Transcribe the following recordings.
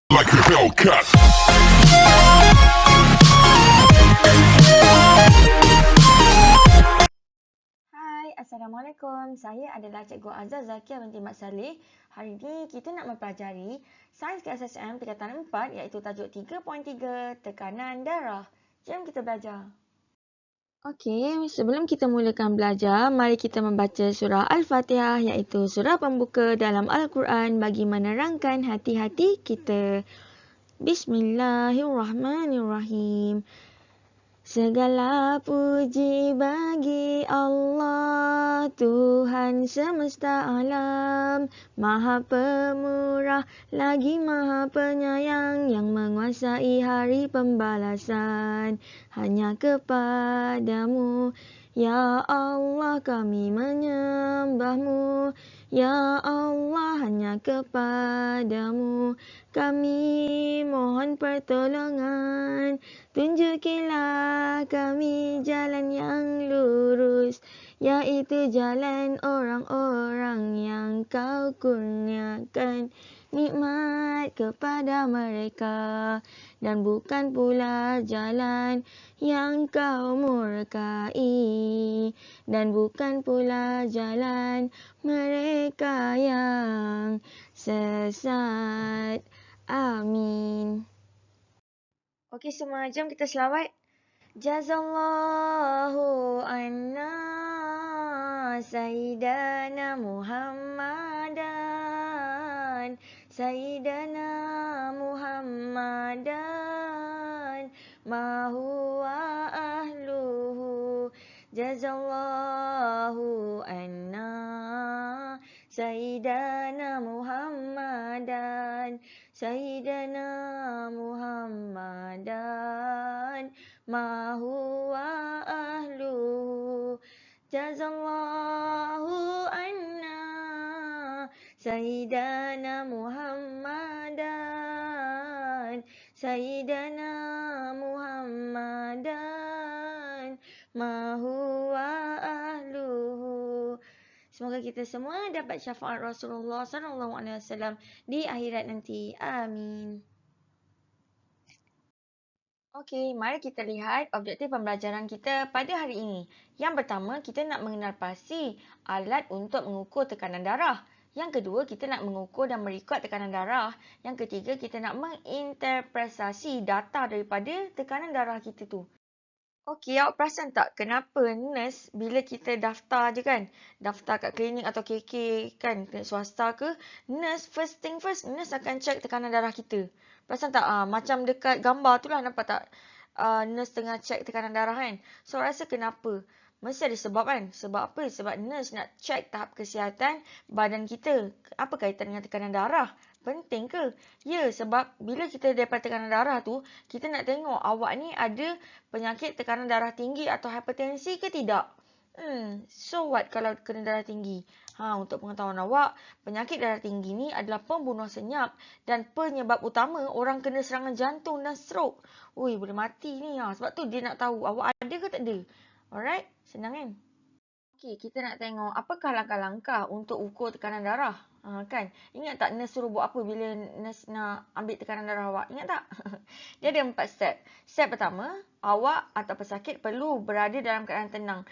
like a Hellcat. Hai, Assalamualaikum. Saya adalah Cikgu Azhar Zakia binti Mat Saleh. Hari ini kita nak mempelajari Sains KSSM tingkatan 4 iaitu tajuk 3.3 tekanan darah. Jom kita belajar. Okey, sebelum kita mulakan belajar, mari kita membaca surah Al-Fatihah iaitu surah pembuka dalam Al-Quran bagi menerangkan hati-hati kita. Bismillahirrahmanirrahim. Segala puji bagi Allah, Tuhan semesta alam, Maha Pemurah lagi Maha Penyayang yang menguasai hari pembalasan. Hanya kepadamu, ya Allah kami menyembahmu. Ya Allah, hanya kepadamu kami mohon pertolongan. Tunjukilah kami jalan yang lurus, yaitu jalan orang-orang yang kau kurniakan nikmat kepada mereka, dan bukan pula jalan yang kau murkai, dan bukan pula jalan mereka yang sesat. Amin. Okey semua, jom kita selawat. Jazallahu anna Sayyidana Muhammadan, Sayyidana Muhammadan, ma huwa ahluhu. Jazallahu anna Sayyidana Muhammadan, Sayyidana Muhammadan, ma huwa ahluhu. Jazallahu anna Sayyidana Muhammadan, Sayyidana Muhammadan, ma huwa ahluhu. Semoga kita semua dapat syafaat Rasulullah SAW di akhirat nanti. Amin. Okey, mari kita lihat objektif pembelajaran kita pada hari ini. Yang pertama, kita nak mengenal pasti alat untuk mengukur tekanan darah. Yang kedua, kita nak mengukur dan merekod tekanan darah. Yang ketiga, kita nak menginterpretasi data daripada tekanan darah kita tu. Okey, awak perasan tak kenapa nurse bila kita daftar je kan, daftar kat klinik atau KK kan, klinik swasta ke, nurse first thing first, nurse akan check tekanan darah kita. Perasan tak? Macam dekat gambar tu lah, nampak tak? Nurse tengah check tekanan darah kan. So, rasa kenapa? Mesti ada sebab kan? Sebab apa? Sebab nurse nak check tahap kesihatan badan kita. Apa kaitan dengan tekanan darah? Penting ke? Ya, sebab bila kita dapat tekanan darah tu, kita nak tengok awak ni ada penyakit tekanan darah tinggi atau hipertensi ke tidak. So what kalau kena darah tinggi? Untuk pengetahuan awak, penyakit darah tinggi ni adalah pembunuh senyap dan penyebab utama orang kena serangan jantung dan stroke. Ui, boleh mati ni. Sebab tu dia nak tahu awak ada ke tak ada. Alright, senang kan? Okey, kita nak tengok apakah langkah-langkah untuk ukur tekanan darah. Kan? Ingat tak nurse suruh buat apa bila nurse nak ambil tekanan darah awak? Ingat tak? Dia ada 4 step. Step pertama, awak atau pesakit perlu berada dalam keadaan tenang.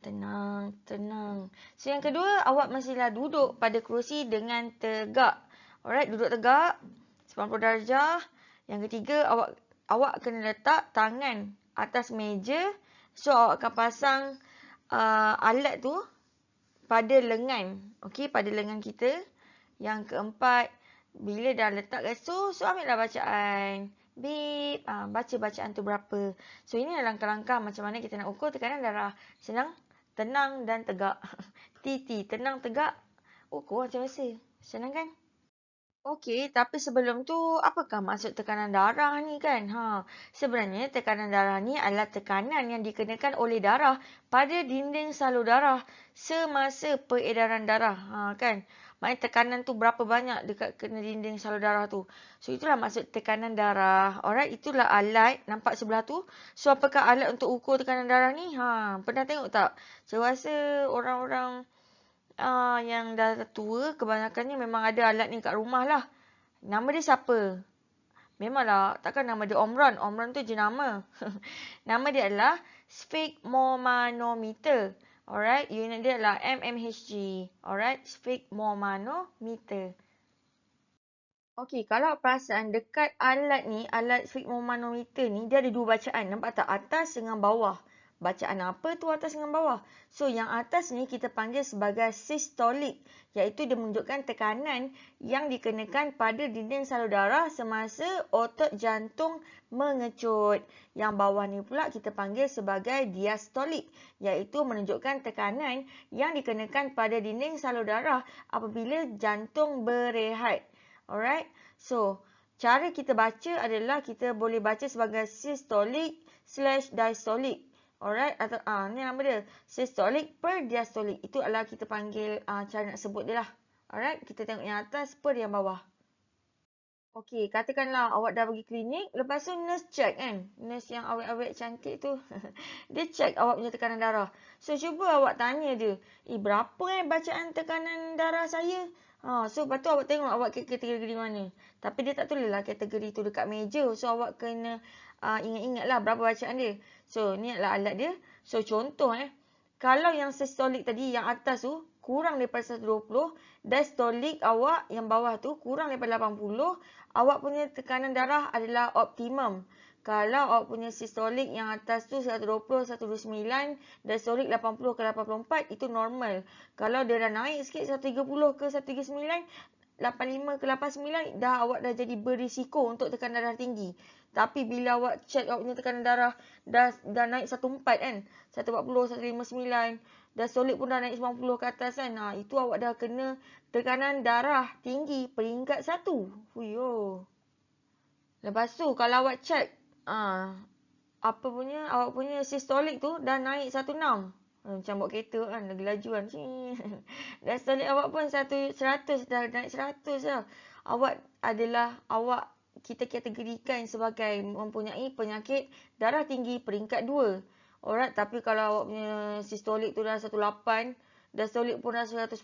Tenang. So, yang kedua, awak mestilah duduk pada kerusi dengan tegak. Alright, duduk tegak. 90 darjah. Yang ketiga, awak kena letak tangan atas meja. So, awak akan pasang alat tu pada lengan. Okey, pada lengan kita. Yang keempat, bila dah letak kat situ, so ambillah bacaan. Beep. Baca bacaan tu berapa. So, ini adalah langkah-langkah macam mana kita nak ukur tekanan darah. Senang, tenang dan tegak. TT, tenang, tegak. Ukur macam biasa. Senang kan? Okey, tapi sebelum tu, apakah maksud tekanan darah ni kan? Sebenarnya tekanan darah ni adalah tekanan yang dikenakan oleh darah pada dinding salur darah semasa peredaran darah. Kan? Maknanya tekanan tu berapa banyak dekat kena dinding salur darah tu. So, itulah maksud tekanan darah. Alright, itulah alat. Nampak sebelah tu? So, apakah alat untuk ukur tekanan darah ni? Pernah tengok tak? Saya rasa orang-orang yang dah tua, kebanyakannya memang ada alat ni kat rumah lah. Nama dia siapa? Memanglah, takkan nama dia Omron. Omron tu jenama. Nama dia adalah sphygmomanometer. Alright, unit dia adalah mmHg. Alright, sphygmomanometer. Okey, kalau perasan dekat alat ni, alat sphygmomanometer ni, dia ada dua bacaan. Nampak tak? Atas dengan bawah. Bacaan apa tu atas dengan bawah? So, yang atas ni kita panggil sebagai systolic, iaitu dia menunjukkan tekanan yang dikenakan pada dinding salur darah semasa otot jantung mengecut. Yang bawah ni pula kita panggil sebagai diastolic, iaitu menunjukkan tekanan yang dikenakan pada dinding salur darah apabila jantung berehat. Alright. So, cara kita baca adalah kita boleh baca sebagai systolic/diastolic. Alright. Atau ni nama dia. Systolic per diastolic. Itu adalah kita panggil cara nak sebut dia lah. Alright. Kita tengok yang atas per yang bawah. Okey, katakanlah awak dah pergi klinik, lepas tu nurse check kan. Nurse yang awet-awet cantik tu. Dia check awak punya tekanan darah. So, cuba awak tanya dia, berapa bacaan tekanan darah saya? So, lepas tu awak tengok awak kategori mana. Tapi dia tak tulislah kategori tu dekat meja. So, awak kena ingat-ingatlah berapa bacaan dia. So, ni adalah alat dia. So, contoh kalau yang systolic tadi, yang atas tu, kurang daripada 120, diastolic awak yang bawah tu kurang daripada 80, awak punya tekanan darah adalah optimum. Kalau awak punya systolic yang atas tu 120, 129, diastolic 80 ke 84, itu normal. Kalau dia dah naik sikit 130 ke 139, 85 ke 89, awak dah jadi berisiko untuk tekanan darah tinggi. Tapi bila awak check awak punya tekanan darah dah naik 14 kan, 140, 159, diastolic pun dah naik 90 ke atas kan. Itu awak dah kena tekanan darah tinggi peringkat 1. Huyo. Lepas tu kalau awak check awak punya systolic tu dah naik 16. Macam bawa kereta kan, lagi laju kan. Diastolic awak pun 100, dah naik 100 dah. Kita kategorikan sebagai mempunyai penyakit darah tinggi peringkat 2. Alright, tapi kalau awak punya systolic tu dah 18, diastolic pun dah 110,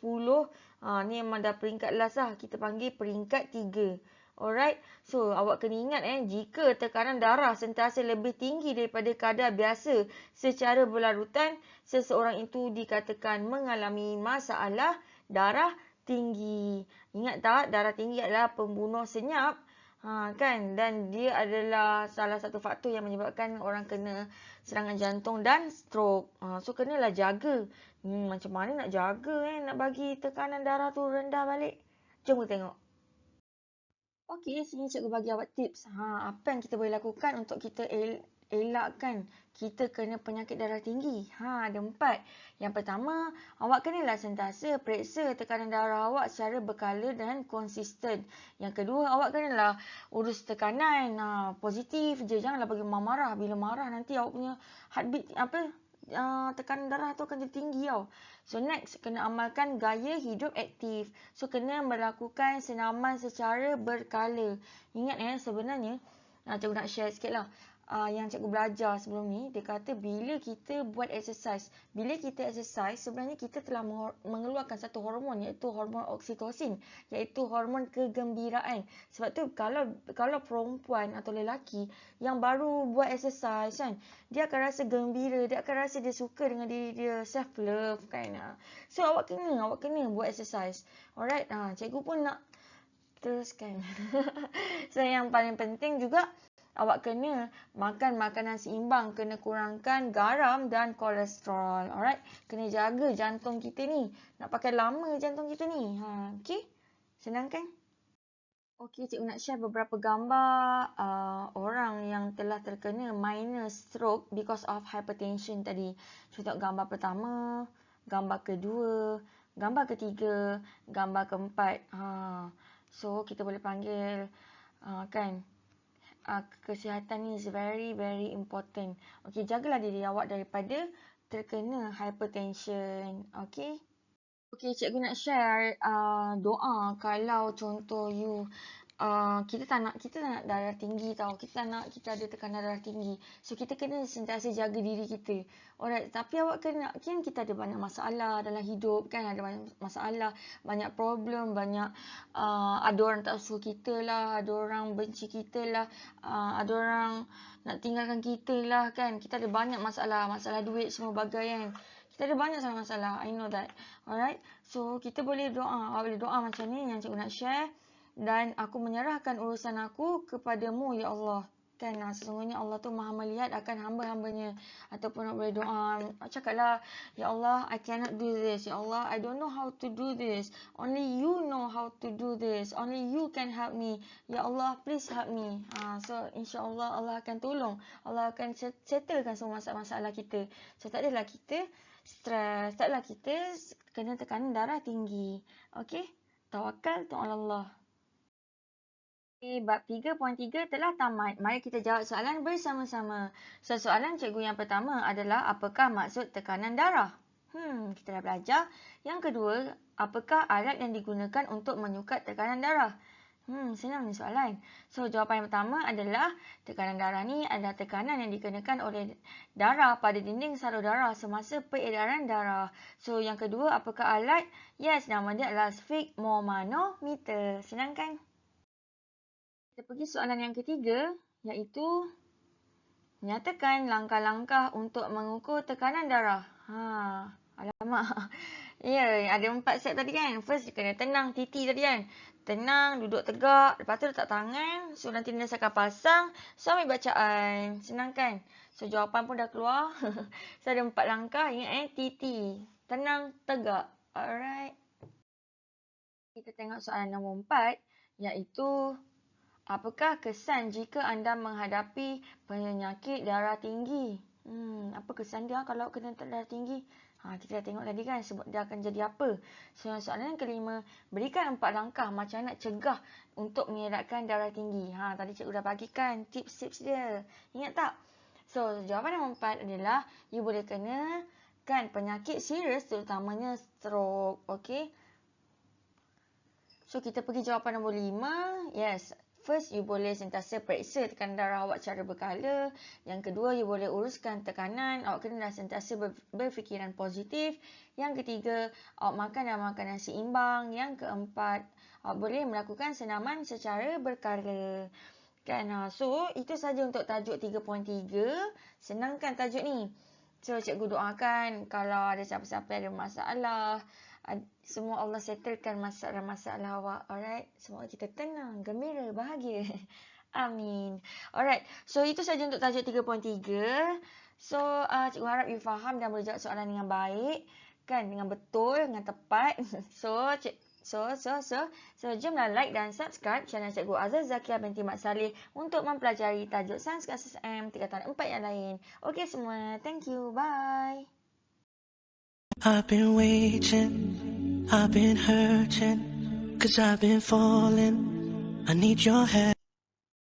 ni memang dah peringkat last lah. Kita panggil peringkat 3. Alright, so awak kena ingat jika tekanan darah sentiasa lebih tinggi daripada kadar biasa secara berlarutan, seseorang itu dikatakan mengalami masalah darah tinggi. Ingat tak, darah tinggi adalah pembunuh senyap. Kan, dan dia adalah salah satu faktor yang menyebabkan orang kena serangan jantung dan stroke. So kenalah jaga. Macam mana nak jaga nak bagi tekanan darah tu rendah balik? Jom kita tengok. Okey, sini cikgu bagi awak tips. Apa yang kita boleh lakukan untuk kita elakkan kita kena penyakit darah tinggi. Ada 4. Yang pertama, awak kenalah sentiasa periksa tekanan darah awak secara berkala dan konsisten. Yang kedua, awak kenalah urus tekanan. Positif je, janganlah bagi marah. Bila marah nanti awak punya heartbeat tekanan darah tu akan jadi tinggi tau. So next, kena amalkan gaya hidup aktif. So kena melakukan senaman secara berkala. Ingat sebenarnya, cikgu nak share sikit lah. Yang cikgu belajar sebelum ni, dia kata bila kita buat exercise, bila kita exercise, sebenarnya kita telah mengeluarkan satu hormon, iaitu hormon oksitosin, iaitu hormon kegembiraan. Sebab tu kalau perempuan atau lelaki yang baru buat exercise kan, dia akan rasa gembira, dia akan rasa dia suka dengan diri dia, self love kan. So awak kena buat exercise. Alright, cikgu pun nak teruskan. So yang paling penting juga, awak kena makan makanan seimbang, kena kurangkan garam dan kolesterol. Alright, kena jaga jantung kita ni. Nak pakai lama jantung kita ni. Okey, senang kan? Okey, cikgu nak share beberapa gambar orang yang telah terkena minor stroke because of hypertension tadi. Contoh gambar pertama, gambar kedua, gambar ketiga, gambar keempat. So, kita boleh panggil kan, kesihatan ni is very very important. Okey, jagalah diri awak daripada terkena hypertension. Okey. Okey, cikgu nak share doa kalau contoh you kita tak nak darah tinggi tau. Kita tak nak kita ada tekanan darah tinggi. So kita kena sentiasa jaga diri kita. Alright, tapi awak kena, kan kita ada banyak masalah dalam hidup kan, ada banyak masalah, banyak problem, banyak ada orang tak suka kita lah, ada orang benci kita lah, ada orang nak tinggalkan kita lah kan. Kita ada banyak masalah, masalah duit semua bagai kan. Kita ada banyak sangat masalah. I know that. Alright. So kita boleh doa. Awak boleh doa macam ni yang cikgu nak share. Dan aku menyerahkan urusan aku kepadamu, ya Allah. Kan, sesungguhnya Allah tu maha melihat akan hamba-hambanya. Ataupun nak boleh doa, cakaplah, ya Allah, I cannot do this. Ya Allah, I don't know how to do this. Only you know how to do this. Only you can help me. Ya Allah, please help me. So, insyaAllah Allah akan tolong. Allah akan settlekan semua masalah-masalah kita. So, tak adalah kita stres. Tak adalah kita kena tekanan darah tinggi. Okay? Tawakal tu Allah. Bab 3.3 telah tamat. Mari kita jawab soalan bersama-sama. So, soalan cikgu yang pertama adalah apakah maksud tekanan darah? Kita dah belajar. Yang kedua, apakah alat yang digunakan untuk menyukat tekanan darah? Senang ni soalan. So, jawapan yang pertama adalah tekanan darah ni adalah tekanan yang dikenakan oleh darah pada dinding saraf darah semasa peredaran darah. So, yang kedua, apakah alat? Yes, nama dia adalah sphygmomanometer. Senang kan? Kita pergi soalan yang ketiga, iaitu nyatakan langkah-langkah untuk mengukur tekanan darah. Alamak. Ya, ada 4 step tadi kan. First, kena tenang titi tadi kan. Tenang, duduk tegak. Lepas tu letak tangan. So, nanti nurse akan pasang. So, ambil bacaan. Senang kan? So, jawapan pun dah keluar. So, ada 4 langkah. Ingat titi. Tenang, tegak. Alright. Kita tengok soalan nombor 4. Iaitu, apakah kesan jika anda menghadapi penyakit darah tinggi? Apa kesan dia kalau kena darah tinggi? Kita dah tengok tadi kan sebab dia akan jadi apa. So, soalan yang kelima, berikan 4 langkah macam nak cegah untuk mengeratkan darah tinggi. Tadi cikgu dah bagikan tips-tips dia. Ingat tak? So, jawapan nombor 4 adalah you boleh kena kan penyakit serius terutamanya stroke. Okay? So, kita pergi jawapan nombor 5. Yes. First, you boleh sentiasa periksa tekanan darah awak secara berkala. Yang kedua, you boleh uruskan tekanan. Awak kena sentiasa berfikiran positif. Yang ketiga, awak makan dan makanan seimbang. Yang keempat, awak boleh melakukan senaman secara berkala. Kan? So, itu saja untuk tajuk 3.3. Senangkan tajuk ni. So, cikgu doakan kalau ada siapa-siapa yang ada masalah, semua Allah settlekan masalah-masalah awak. Alright. Semoga kita tenang, gembira, bahagia. Amin. Alright. So, itu saja untuk tajuk 3.3. So, cikgu harap you faham dan boleh jawab soalan dengan baik. Kan? Dengan betul, dengan tepat. So, jomlah like dan subscribe channel Cikgu Azhar Zakiah binti Mat Saleh untuk mempelajari tajuk Sains Kelas SM tingkatan 4 yang lain. Okey semua. Thank you. Bye. I've been waiting, I've been hurting, 'cause I've been falling. I need your help.